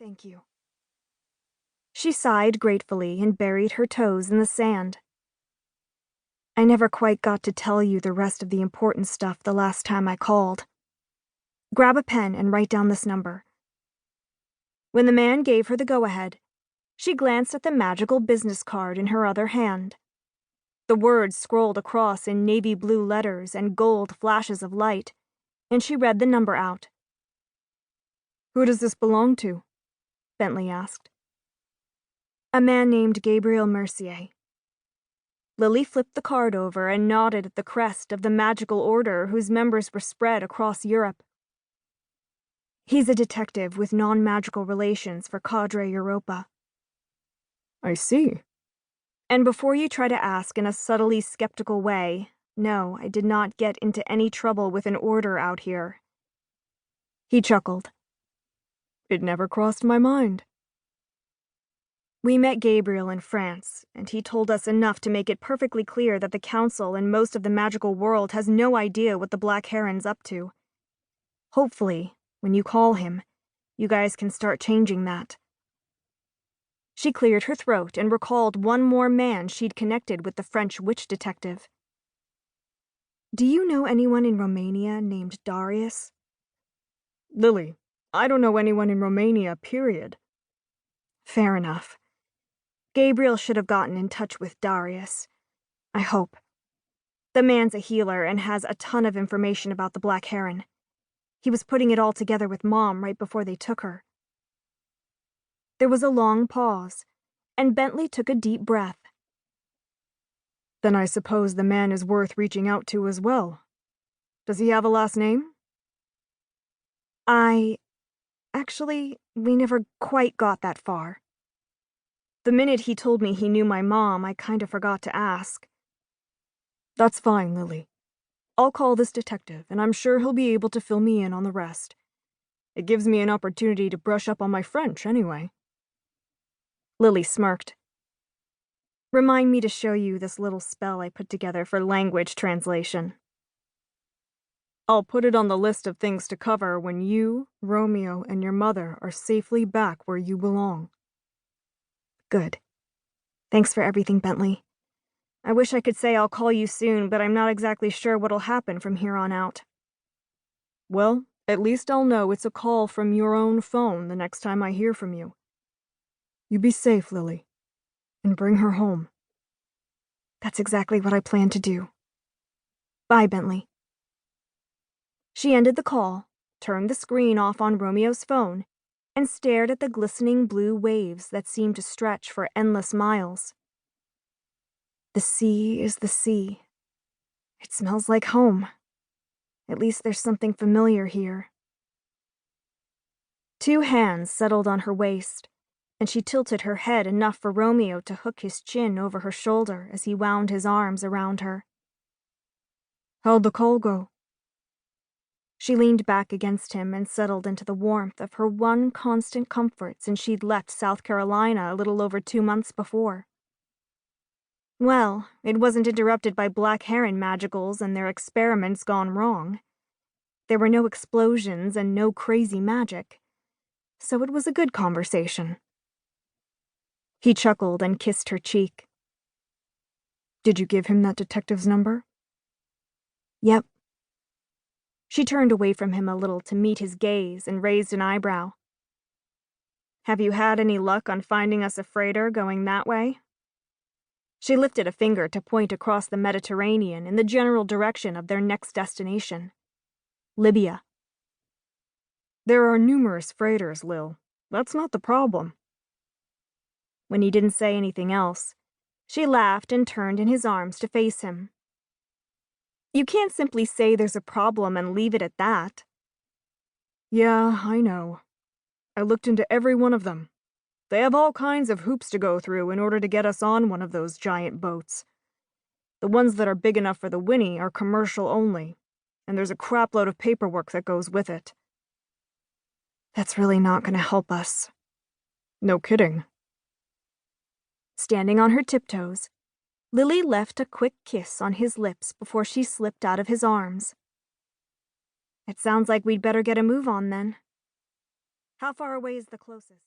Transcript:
Thank you. She sighed gratefully and buried her toes in the sand. I never quite got to tell you the rest of the important stuff the last time I called. Grab a pen and write down this number. When the man gave her the go-ahead, she glanced at the magical business card in her other hand. The words scrolled across in navy blue letters and gold flashes of light, and she read the number out. Who does this belong to? Bentley asked. A man named Gabriel Mercier. Lily flipped the card over and nodded at the crest of the magical order whose members were spread across Europe. He's a detective with non-magical relations for Cadre Europa. I see. And before you try to ask in a subtly skeptical way, no, I did not get into any trouble with an order out here. He chuckled. It never crossed my mind. We met Gabriel in France, and he told us enough to make it perfectly clear that the Council and most of the magical world has no idea what the Black Heron's up to. Hopefully, when you call him, you guys can start changing that. She cleared her throat and recalled one more man she'd connected with the French witch detective. Do you know anyone in Romania named Darius? Lily, I don't know anyone in Romania, period. Fair enough. Gabriel should have gotten in touch with Darius. I hope. The man's a healer and has a ton of information about the Black Heron. He was putting it all together with Mom right before they took her. There was a long pause, and Bentley took a deep breath. Then I suppose the man is worth reaching out to as well. Does he have a last name? Actually, we never quite got that far. The minute he told me he knew my mom, I kind of forgot to ask. That's fine, Lily. I'll call this detective, and I'm sure he'll be able to fill me in on the rest. It gives me an opportunity to brush up on my French, anyway. Lily smirked. Remind me to show you this little spell I put together for language translation. I'll put it on the list of things to cover when you, Romeo, and your mother are safely back where you belong. Good. Thanks for everything, Bentley. I wish I could say I'll call you soon, but I'm not exactly sure what'll happen from here on out. Well, at least I'll know it's a call from your own phone the next time I hear from you. You be safe, Lily, and bring her home. That's exactly what I plan to do. Bye, Bentley. She ended the call, turned the screen off on Romeo's phone, and stared at the glistening blue waves that seemed to stretch for endless miles. The sea is the sea. It smells like home. At least there's something familiar here. 2 hands settled on her waist, and she tilted her head enough for Romeo to hook his chin over her shoulder as he wound his arms around her. How'd the call go? She leaned back against him and settled into the warmth of her one constant comfort since she'd left South Carolina a little over 2 months before. Well, it wasn't interrupted by Black Heron magicals and their experiments gone wrong. There were no explosions and no crazy magic, so it was a good conversation. He chuckled and kissed her cheek. Did you give him that detective's number? Yep. She turned away from him a little to meet his gaze and raised an eyebrow. Have you had any luck on finding us a freighter going that way? She lifted a finger to point across the Mediterranean in the general direction of their next destination. Libya. There are numerous freighters, Lil. That's not the problem. When he didn't say anything else, she laughed and turned in his arms to face him. You can't simply say there's a problem and leave it at that. Yeah, I know. I looked into every one of them. They have all kinds of hoops to go through in order to get us on one of those giant boats. The ones that are big enough for the Winnie are commercial only, and there's a crapload of paperwork that goes with it. That's really not going to help us. No kidding. Standing on her tiptoes, Lily left a quick kiss on his lips before she slipped out of his arms. It sounds like we'd better get a move on then. How far away is the closest?